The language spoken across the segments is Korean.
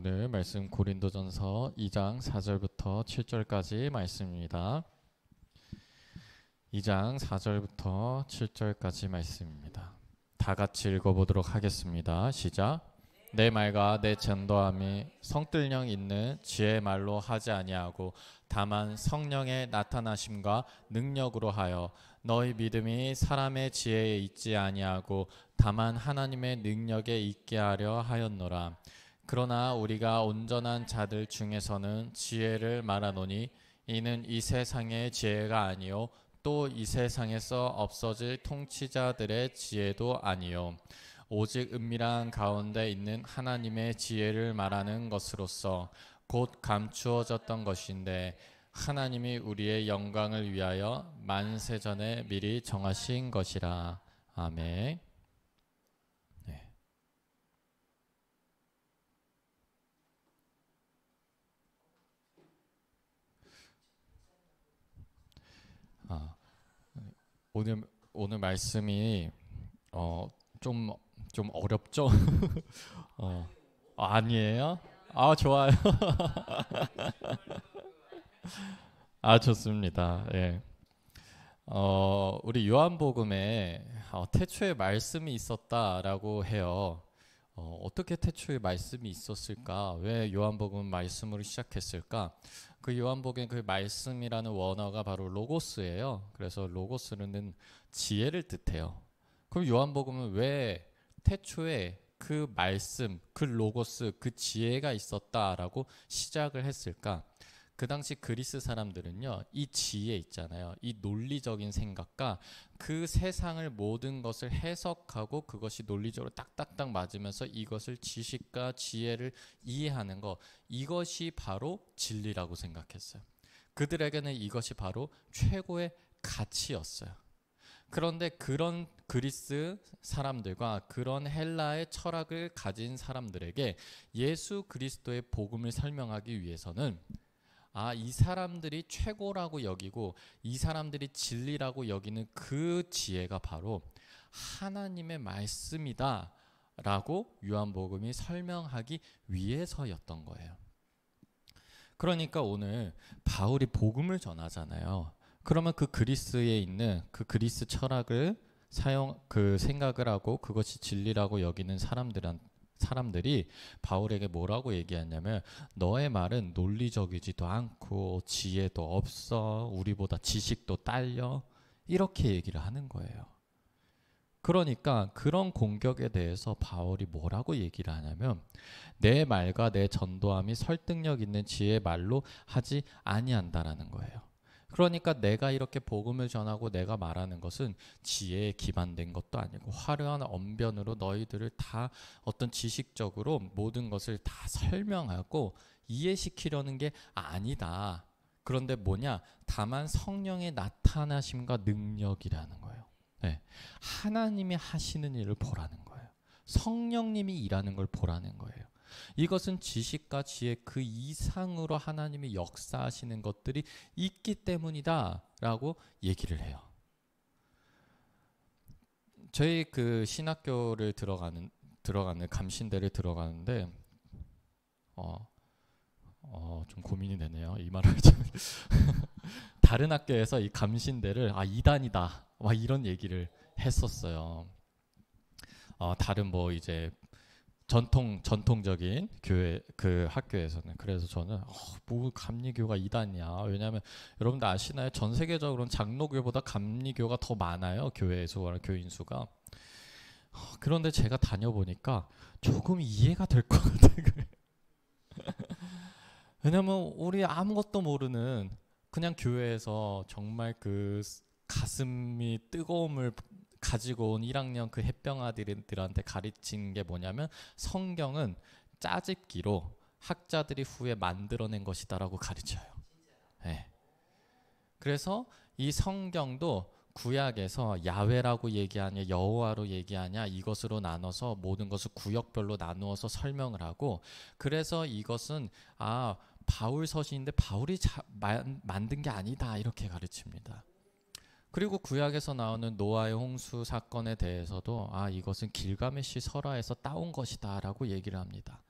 오늘 말씀 고린도전서 2장 4절부터 7절까지 말씀입니다. 2장 4절부터 7절까지 말씀입니다. 다 같이 읽어보도록 하겠습니다. 시작. 내 말과 내 전도함이 성뜰령 있는 지혜의 말로 하지 아니하고 다만 성령의 나타나심과 능력으로 하여 너희 믿음이 사람의 지혜에 있지 아니하고 다만 하나님의 능력에 있게 하려 하였노라. 그러나 우리가 온전한 자들 중에서는 지혜를 말하노니 이는 이 세상의 지혜가 아니요 또 이 세상에서 없어질 통치자들의 지혜도 아니요 오직 은밀한 가운데 있는 하나님의 지혜를 말하는 것으로서 곧 감추어졌던 것인데 하나님이 우리의 영광을 위하여 만세전에 미리 정하신 것이라. 아멘. 오늘 말씀이 좀 어렵죠? 아니에요? 좋아요. 좋습니다. 예. 우리 요한복음에 태초에 말씀이 있었다라고 해요. 어떻게 태초에 말씀이 있었을까? 왜 요한복음 말씀으로 시작했을까? 그 요한복음 그 말씀이라는 원어가 바로 로고스예요. 그래서 로고스는 지혜를 뜻해요. 그럼 요한복음은 왜 태초에 그 말씀, 그 로고스, 그 지혜가 있었다라고 시작을 했을까? 그 당시 그리스 사람들은요, 이 지혜 있잖아요. 이 논리적인 생각과 그 세상을 모든 것을 해석하고 그것이 논리적으로 딱딱딱 맞으면서 이것을 지식과 지혜를 이해하는 것, 이것이 바로 진리라고 생각했어요. 그들에게는 이것이 바로 최고의 가치였어요. 그런데 그런 그리스 사람들과 그런 헬라의 철학을 가진 사람들에게 예수 그리스도의 복음을 설명하기 위해서는 이 사람들이 최고라고 여기고 이 사람들이 진리라고 여기는 그 지혜가 바로 하나님의 말씀이다 라고 요한복음이 설명하기 위해서였던 거예요. 그러니까 오늘 바울이 복음을 전하잖아요. 그러면 그 그리스에 있는 그 그리스 철학을 생각을 하고 그것이 진리라고 여기는 사람들이 바울에게 뭐라고 얘기하냐면 너의 말은 논리적이지도 않고 지혜도 없어, 우리보다 지식도 딸려, 이렇게 얘기를 하는 거예요. 그러니까 그런 공격에 대해서 바울이 뭐라고 얘기를 하냐면 내 말과 내 전도함이 설득력 있는 지혜의 말로 하지 아니한다라는 거예요. 그러니까 내가 이렇게 복음을 전하고 내가 말하는 것은 지혜에 기반된 것도 아니고 화려한 언변으로 너희들을 다 어떤 지식적으로 모든 것을 다 설명하고 이해시키려는 게 아니다. 그런데 뭐냐? 다만 성령의 나타나심과 능력이라는 거예요. 네. 하나님이 하시는 일을 보라는 거예요. 성령님이 일하는 걸 보라는 거예요. 이것은 지식과 지혜 그 이상으로 하나님이 역사하시는 것들이 있기 때문이다 라고 얘기를 해요. 저희 그 신학교를 들어가는 감신대를 들어가는데 좀 고민이 되네요. 이 말을 다른 학교에서 이 감신대를 이단이다 이런 얘기를 했었어요. 다른 뭐 이제 전통적인 교회 그 학교에서는. 그래서 저는 뭐 감리교가 이단이야. 왜냐하면 여러분들 아시나요? 전 세계적으로는 장로교보다 감리교가 더 많아요. 교회 수와 교인 수가. 그런데 제가 다녀보니까 조금 이해가 될 것 같아요. 왜냐하면 우리 아무것도 모르는 그냥 교회에서 정말 그 가슴이 뜨거움을 가지고 온 1학년 그 햇병아들한테 가르친 게 뭐냐면 성경은 짜집기로 학자들이 후에 만들어낸 것이다라고 가르쳐요. 네. 그래서 이 성경도 구약에서 야훼라고 얘기하냐 여호와로 얘기하냐 이것으로 나눠서 모든 것을 구역별로 나누어서 설명을 하고, 그래서 이것은 바울 서신인데 바울이 만든 게 아니다 이렇게 가르칩니다. 그리고 구약에서 나오는 노아의 홍수 사건에 대해서도 이것은 길가메시 설화에서 따온 것이다 라고 얘기를 합니다.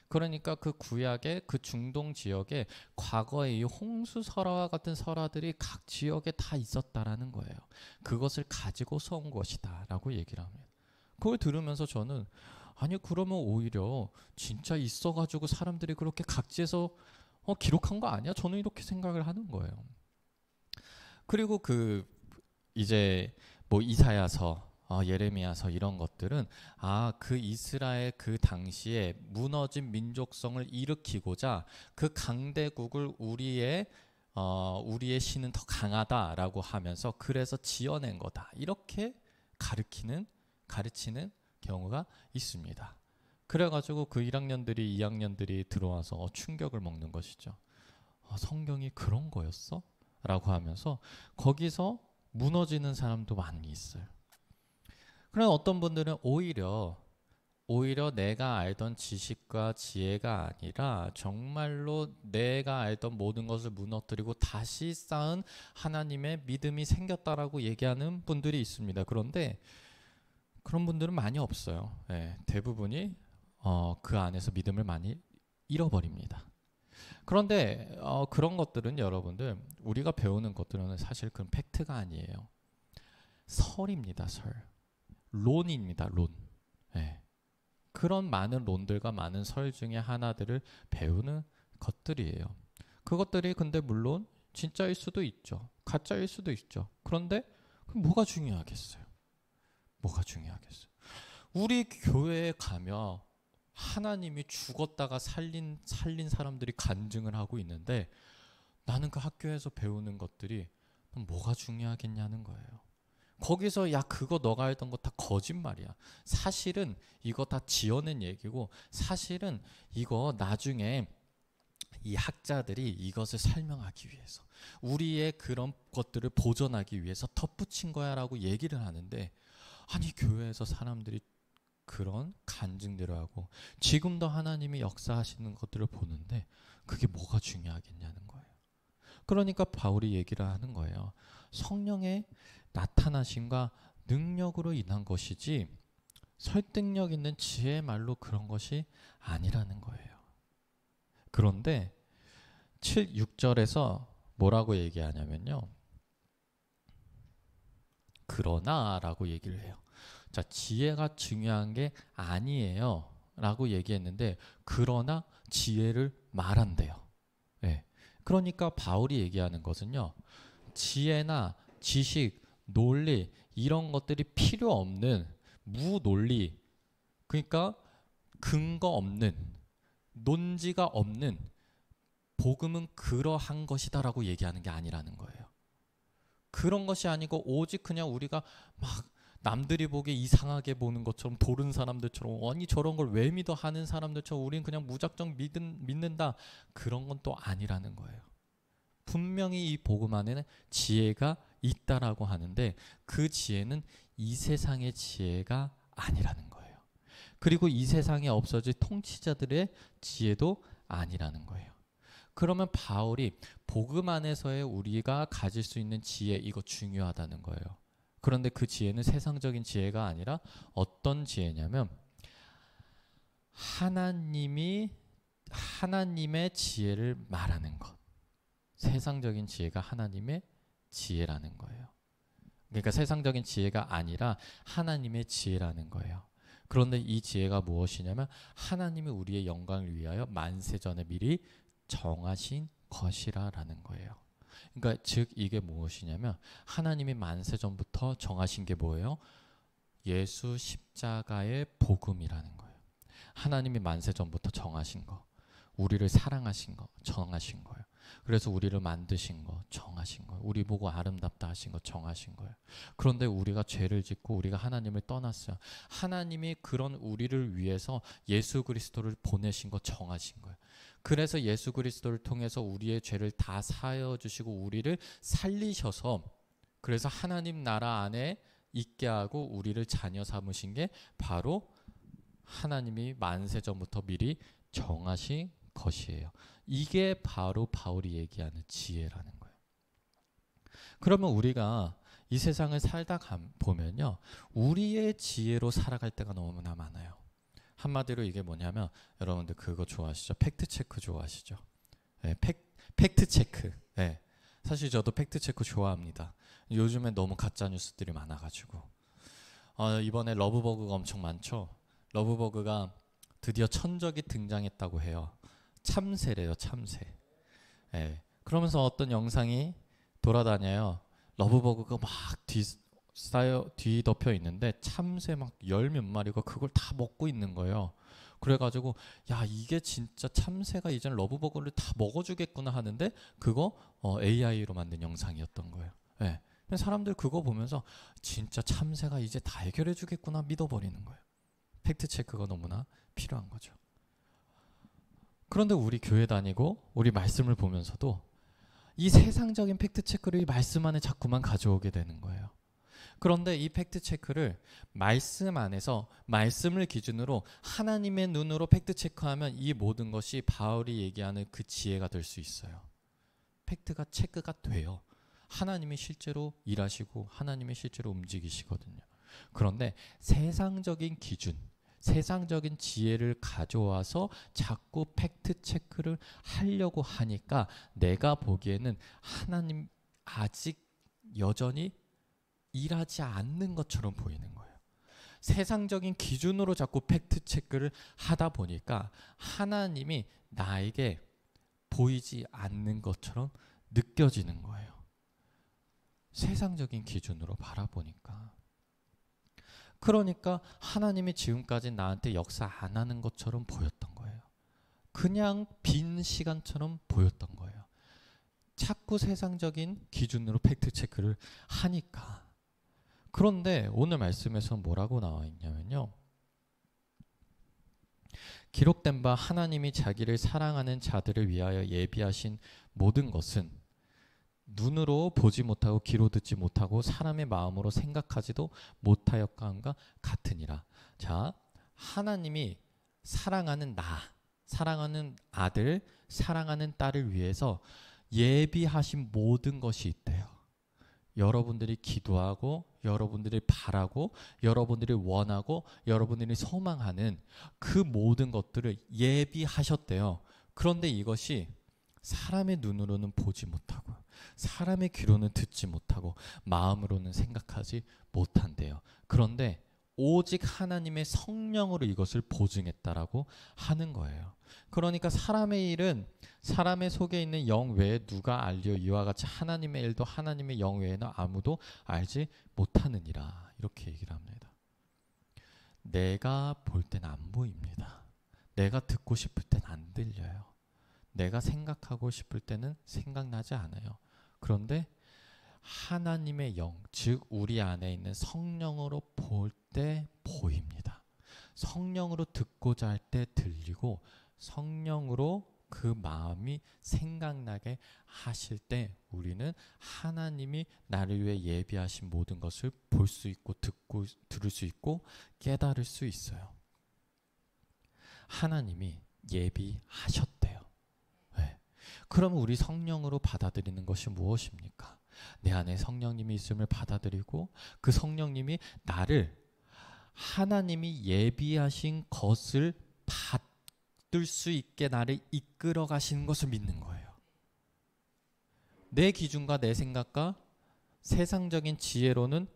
그러니까 그 구약의 그 중동 지역에 과거에 이 홍수 설화와 같은 설화들이 각 지역에 다 있었다라는 거예요. 그것을 가지고서 온 것이다라고 얘기를 합니다. 그걸 들으면서 저는 아니 그러면 오히려 진짜 있어가지고 사람들이 그렇게 각지에서 기록한 거 아니야? 저는 이렇게 생각을 하는 거예요. 그리고 그 이제 뭐 이사야서, 예레미야서 이런 것들은 그 이스라엘 그 당시에 무너진 민족성을 일으키고자 그 강대국을 우리의 신은 더 강하다라고 하면서 그래서 지어낸 거다 이렇게 가르치는 경우가 있습니다. 그래가지고 그 1학년들이 2학년들이 들어와서 충격을 먹는 것이죠. 성경이 그런 거였어? 라고 하면서 거기서 무너지는 사람도 많이 있어요. 그럼 어떤 분들은 오히려 내가 알던 지식과 지혜가 아니라 정말로 내가 알던 모든 것을 무너뜨리고 다시 쌓은 하나님의 믿음이 생겼다라고 얘기하는 분들이 있습니다. 그런데 그런 분들은 많이 없어요. 대부분이 그 안에서 믿음을 많이 잃어버립니다. 그런데 그런 것들은 여러분들 우리가 배우는 것들은 사실 그런 팩트가 아니에요. 설입니다. 론입니다. 론. 그런 많은 론들과 많은 설 중에 하나들을 배우는 것들이에요. 그것들이 근데 물론 진짜일 수도 있죠. 가짜일 수도 있죠. 그런데 뭐가 중요하겠어요? 우리 교회에 가면 하나님이 죽었다가 살린 사람들이 간증을 하고 있는데 나는 그 학교에서 배우는 것들이 뭐가 중요하겠냐는 거예요. 거기서 야 그거 너가 알던 거 다 거짓말이야. 사실은 이거 다 지어낸 얘기고 사실은 이거 나중에 이 학자들이 이것을 설명하기 위해서 우리의 그런 것들을 보존하기 위해서 덧붙인 거야 라고 얘기를 하는데 아니 교회에서 사람들이 그런 간증들을 하고 지금도 하나님이 역사하시는 것들을 보는데 그게 뭐가 중요하겠냐는 거예요. 그러니까 바울이 얘기를 하는 거예요. 성령의 나타나심과 능력으로 인한 것이지 설득력 있는 지혜의 말로 그런 것이 아니라는 거예요. 그런데 6절에서 뭐라고 얘기하냐면요. 그러나 라고 얘기를 해요. 자, 지혜가 중요한 게 아니에요 라고 얘기했는데 그러나 지혜를 말한대요. 그러니까 바울이 얘기하는 것은요. 지혜나 지식, 논리 이런 것들이 필요 없는 무논리, 그러니까 근거 없는, 논지가 없는 복음은 그러한 것이다 라고 얘기하는 게 아니라는 거예요. 그런 것이 아니고 오직 그냥 우리가 막 남들이 보기에 이상하게 보는 것처럼 도른 사람들처럼 아니 저런 걸 왜 믿어 하는 사람들처럼 우린 그냥 무작정 믿는다 그런 건 또 아니라는 거예요. 분명히 이 복음 안에는 지혜가 있다라고 하는데 그 지혜는 이 세상의 지혜가 아니라는 거예요. 그리고 이 세상에 없어질 통치자들의 지혜도 아니라는 거예요. 그러면 바울이 복음 안에서의 우리가 가질 수 있는 지혜 이거 중요하다는 거예요. 그런데 그 지혜는 세상적인 지혜가 아니라 어떤 지혜냐면 하나님의 지혜를 말하는 것. 세상적인 지혜가 하나님의 지혜라는 거예요. 그러니까 세상적인 지혜가 아니라 하나님의 지혜라는 거예요. 그런데 이 지혜가 무엇이냐면 하나님이 우리의 영광을 위하여 만세전에 미리 정하신 것이라는 거예요. 그러니까 즉 이게 무엇이냐면 하나님이 만세전부터 정하신 게 뭐예요? 예수 십자가의 복음이라는 거예요. 하나님이 만세전부터 정하신 거, 우리를 사랑하신 거 정하신 거예요. 그래서 우리를 만드신 거 정하신 거예요. 우리 보고 아름답다 하신 거 정하신 거예요. 그런데 우리가 죄를 짓고 우리가 하나님을 떠났어요. 하나님이 그런 우리를 위해서 예수 그리스도를 보내신 거 정하신 거예요. 그래서 예수 그리스도를 통해서 우리의 죄를 다 사하여 주시고 우리를 살리셔서 그래서 하나님 나라 안에 있게 하고 우리를 자녀 삼으신 게 바로 하나님이 만세전부터 미리 정하신 것이에요. 이게 바로 바울이 얘기하는 지혜라는 거예요. 그러면 우리가 이 세상을 살다 보면요. 우리의 지혜로 살아갈 때가 너무나 많아요. 한마디로 이게 뭐냐면 여러분들 그거 좋아하시죠? 팩트 체크 좋아하시죠? 네, 팩트 체크. 네. 사실 저도 팩트 체크 좋아합니다. 요즘에 너무 가짜 뉴스들이 많아가지고 이번에 러브버그가 엄청 많죠. 러브버그가 드디어 천적이 등장했다고 해요. 참새래요, 참새. 네. 그러면서 어떤 영상이 돌아다녀요. 러브버그가 막 뒤덮여 있는데 참새 막 열 몇 마리가 그걸 다 먹고 있는 거예요. 그래가지고 야 이게 진짜 참새가 이젠 러브버그를 다 먹어주겠구나 하는데 그거 AI로 만든 영상이었던 거예요. 네. 사람들 그거 보면서 진짜 참새가 이제 다 해결해주겠구나 믿어버리는 거예요. 팩트체크가 너무나 필요한 거죠. 그런데 우리 교회 다니고 우리 말씀을 보면서도 이 세상적인 팩트체크를 이 말씀 안에 자꾸만 가져오게 되는 거예요. 그런데 이 팩트체크를 말씀 안에서 말씀을 기준으로 하나님의 눈으로 팩트체크하면 이 모든 것이 바울이 얘기하는 그 지혜가 될 수 있어요. 팩트가 체크가 돼요. 하나님이 실제로 일하시고 하나님이 실제로 움직이시거든요. 그런데 세상적인 기준, 세상적인 지혜를 가져와서 자꾸 팩트 체크를 하려고 하니까 내가 보기에는 하나님 아직 여전히 일하지 않는 것처럼 보이는 거예요. 세상적인 기준으로 자꾸 팩트 체크를 하다 보니까 하나님이 나에게 보이지 않는 것처럼 느껴지는 거예요. 세상적인 기준으로 바라보니까. 그러니까 하나님이 지금까지 나한테 역사 안 하는 것처럼 보였던 거예요. 그냥 빈 시간처럼 보였던 거예요. 자꾸 세상적인 기준으로 팩트 체크를 하니까. 그런데 오늘 말씀에서 뭐라고 나와 있냐면요. 기록된 바 하나님이 자기를 사랑하는 자들을 위하여 예비하신 모든 것은 눈으로 보지 못하고 귀로 듣지 못하고 사람의 마음으로 생각하지도 못하였건과 같으니라. 자, 하나님이 사랑하는 나, 사랑하는 아들, 사랑하는 딸을 위해서 예비하신 모든 것이 있대요. 여러분들이 기도하고 여러분들이 바라고 여러분들이 원하고 여러분들이 소망하는 그 모든 것들을 예비하셨대요. 그런데 이것이 사람의 눈으로는 보지 못하고 사람의 귀로는 듣지 못하고 마음으로는 생각하지 못한대요. 그런데 오직 하나님의 성령으로 이것을 보증했다라고 하는 거예요. 그러니까 사람의 일은 사람의 속에 있는 영 외에 누가 알리오 이와 같이 하나님의 일도 하나님의 영 외에는 아무도 알지 못하느니라. 이렇게 얘기를 합니다. 내가 볼 때는 안 보입니다. 내가 듣고 싶을 때는 안 들려요. 내가 생각하고 싶을 때는 생각나지 않아요. 그런데 하나님의 영, 즉 우리 안에 있는 성령으로 볼 때 보입니다. 성령으로 듣고자 할 때 들리고 성령으로 그 마음이 생각나게 하실 때 우리는 하나님이 나를 위해 예비하신 모든 것을 볼 수 있고 듣고 들을 수 있고 깨달을 수 있어요. 하나님이 예비하셨대요. 네. 그럼 우리 성령으로 받아들이는 것이 무엇입니까? 내 안에 성령님이 있음을 받아들이고 그 성령님이 나를 하나님이 예비하신 것을 받을 수 있게 나를 이끌어 가시는 것을 믿는 거예요. 내 기준과 내 생각과 세상적인 지혜로는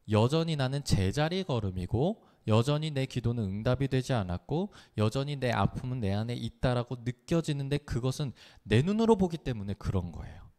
여전히 나는 제자리 걸음이고 여전히 내 기도는 응답이 되지 않았고 여전히 내 아픔은 내 안에 있다라고 느껴지는데 그것은 내 눈으로 보기 때문에 그런 거예요.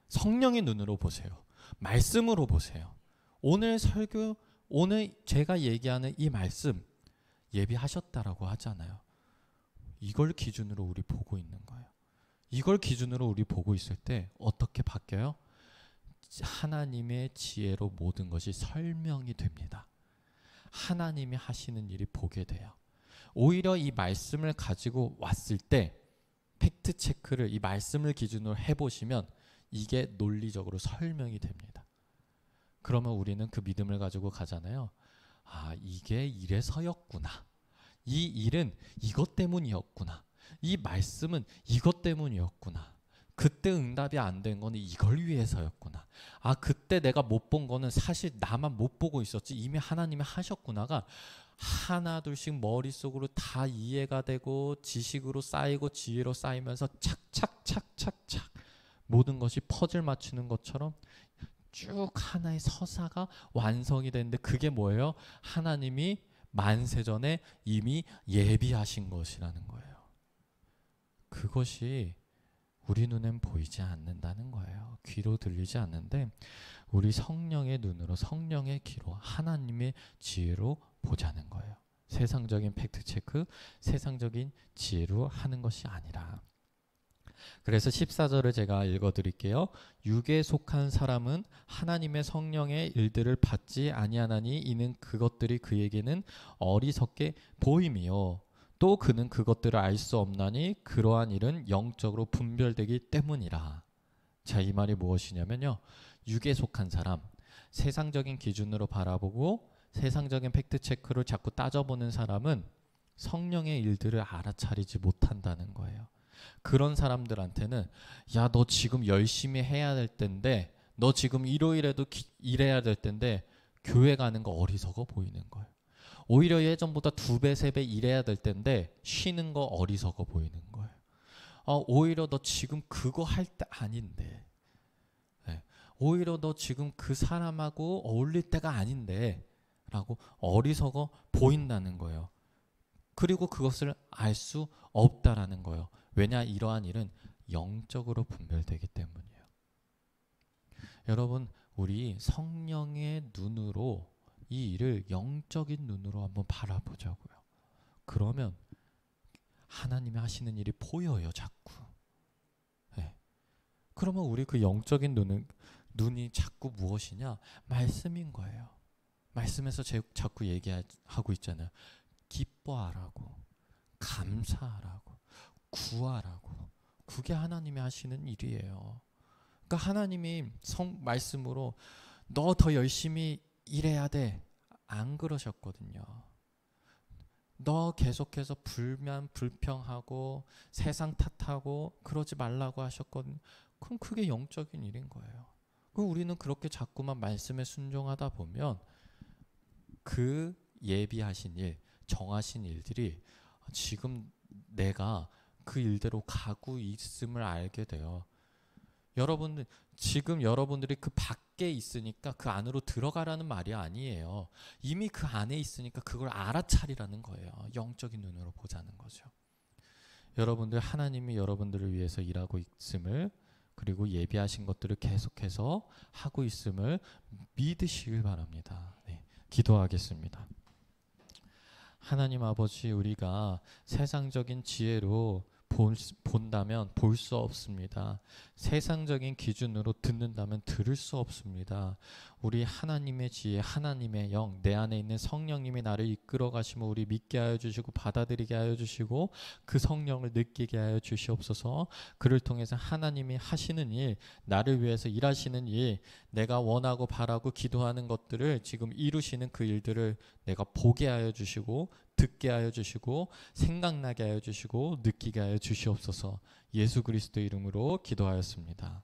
성령의 눈으로 보세요. 말씀으로 보세요. 오늘 설교, 오늘 제가 얘기하는 이 말씀 예비하셨다라고 하잖아요. 이걸 기준으로 우리 보고 있는 거예요. 이걸 기준으로 우리 보고 있을 때 어떻게 바뀌어요? 하나님의 지혜로 모든 것이 설명이 됩니다. 하나님이 하시는 일이 보게 돼요. 오히려 이 말씀을 가지고 왔을 때 팩트 체크를 이 말씀을 기준으로 해보시면 이게 논리적으로 설명이 됩니다. 그러면 우리는 그 믿음을 가지고 가잖아요. 아, 이게 이래서였구나. 이 일은 이것 때문이었구나. 이 말씀은 이것 때문이었구나. 그때 응답이 안 된 거는 이걸 위해서였구나. 아, 그때 내가 못 본 거는 사실 나만 못 보고 있었지 이미 하나님이 하셨구나가 하나 둘씩 머릿속으로 다 이해가 되고 지식으로 쌓이고 지혜로 쌓이면서 착착착착착 모든 것이 퍼즐 맞추는 것처럼 쭉 하나의 서사가 완성이 되는데 그게 뭐예요? 하나님이 만세전에 이미 예비하신 것이라는 거예요. 그것이 우리 눈엔 보이지 않는다는 거예요. 귀로 들리지 않는데 우리 성령의 눈으로 성령의 귀로 하나님의 지혜로 보자는 거예요. 세상적인 팩트체크, 세상적인 지혜로 하는 것이 아니라. 그래서 14절을 제가 읽어드릴게요. 육에 속한 사람은 하나님의 성령의 일들을 받지 아니하나니 이는 그것들이 그에게는 어리석게 보임이요 또 그는 그것들을 알 수 없나니 그러한 일은 영적으로 분별되기 때문이라. 자, 이 말이 무엇이냐면요. 육에 속한 사람, 세상적인 기준으로 바라보고 세상적인 팩트체크를 자꾸 따져보는 사람은 성령의 일들을 알아차리지 못한다는 거예요. 그런 사람들한테는 야, 너 지금 열심히 해야 될 텐데 너 지금 일요일에도 일해야 될 텐데 교회 가는 거 어리석어 보이는 거예요. 오히려 예전보다 2배, 3배 일해야 될 텐데 쉬는 거 어리석어 보이는 거예요. 오히려 너 지금 그거 할 때 아닌데 네. 오히려 너 지금 그 사람하고 어울릴 때가 아닌데 라고 어리석어 보인다는 거예요. 그리고 그것을 알 수 없다라는 거예요. 왜냐? 이러한 일은 영적으로 분별되기 때문이에요. 여러분, 우리 성령의 눈으로 이 일을 영적인 눈으로 한번 바라보자고요. 그러면 하나님이 하시는 일이 보여요, 자꾸. 네. 그러면 우리 그 영적인 눈이 자꾸 무엇이냐? 말씀인 거예요. 말씀에서 자꾸 얘기하고 있잖아요. 기뻐하라고, 감사하라고, 구하라고. 그게 하나님이 하시는 일이에요. 그러니까 하나님이 말씀으로 너 더 열심히 일해야 돼. 안 그러셨거든요. 너 계속해서 불평하고 세상 탓하고 그러지 말라고 하셨거든요. 그럼 그게 영적인 일인 거예요. 우리는 그렇게 자꾸만 말씀에 순종하다 보면 그 예비하신 일, 정하신 일들이 지금 내가 그 일대로 가고 있음을 알게 돼요. 여러분들 지금 여러분들이 그 밖에 있으니까 그 안으로 들어가라는 말이 아니에요. 이미 그 안에 있으니까 그걸 알아차리라는 거예요. 영적인 눈으로 보자는 거죠. 여러분들 하나님이 여러분들을 위해서 일하고 있음을 그리고 예비하신 것들을 계속해서 하고 있음을 믿으시길 바랍니다. 네, 기도하겠습니다. 하나님 아버지, 우리가 세상적인 지혜로 본다면 볼 수 없습니다. 세상적인 기준으로 듣는다면 들을 수 없습니다. 우리 하나님의 지혜, 하나님의 영, 내 안에 있는 성령님이 나를 이끌어 가시며 우리 믿게 하여 주시고 받아들이게 하여 주시고 그 성령을 느끼게 하여 주시옵소서. 그를 통해서 하나님이 하시는 일, 나를 위해서 일하시는 일, 내가 원하고 바라고 기도하는 것들을 지금 이루시는 그 일들을 내가 보게 하여 주시고 듣게 하여 주시고 생각나게 하여 주시고 느끼게 하여 주시옵소서. 예수 그리스도 이름으로 기도하였습니다.